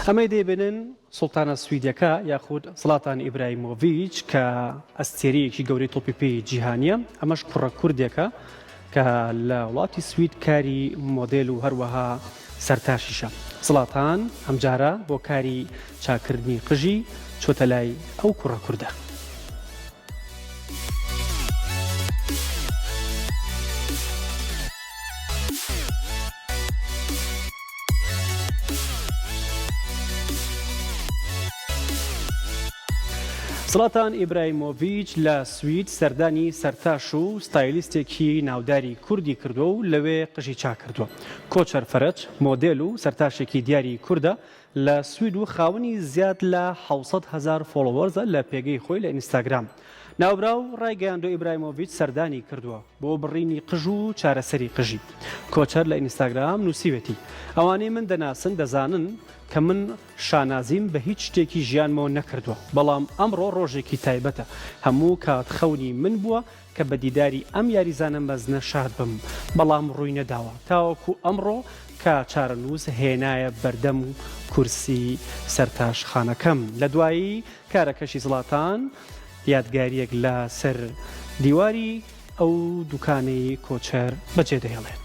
ئەمەی دەیبێنن سوڵتانە سویدەکە یاخود زڵاتان ئیبراهیمۆڤیچ کە ئەستێرەیەکی گەورەی تۆپیپی جیهانیە، ئەمەش کوڕە کوردێکە کە لە وڵاتی سوید کاری مۆدێل و هەروەها سەرتاشیشە. زڵاتان ئەمجارە بۆ کاری چاکردنی قژی چۆتە لای ئەو کوڕە کوردە. زڵاتان ئیبراهیمۆڤیچ لە سوید سەردانی سەرتاش و ستایلیستێکی ناوداری کوردی کردووە و لەوێ قژی چاک کردووە. کۆچەر فەرەج مۆدێل و سەرتاشێکی دیاری کووردە لە سوید و خاوەنی زیاد لە 700,000 فۆلۆوەرزە لە پێگەی خۆی لە ئینستاگرام. ناوبراو ڕایگەیاندۆ ئیبراهیمۆڤیچ سەردانی کردووە بۆ بڕینی قژ و چارەسەری قژی. کۆچەر لە ئینستاگرام نووسیوێتی ئەوانەی من دەناسن دەزانن کە من شانازیم بە هیچ شتێکی ژیانمەوە نەکردووە، بەڵام ئەمڕۆ ڕۆژێکی تایبەتە. هەموو کات خەونی من بووە کە بە دیداری ئەم یاریزانە مەزنە شاد بم، بەڵام ڕووی نەداوە تاوەکو ئەمڕۆ کە چارەنووس هێنایە بەردەم و کورسی سەرتاشخانەکەم. لە دوایی کارەکەشی زڵاتان یادگاریەک لە سەر دیواری ئەو دوکانەی کۆچەر بەجێ دەهێڵێت.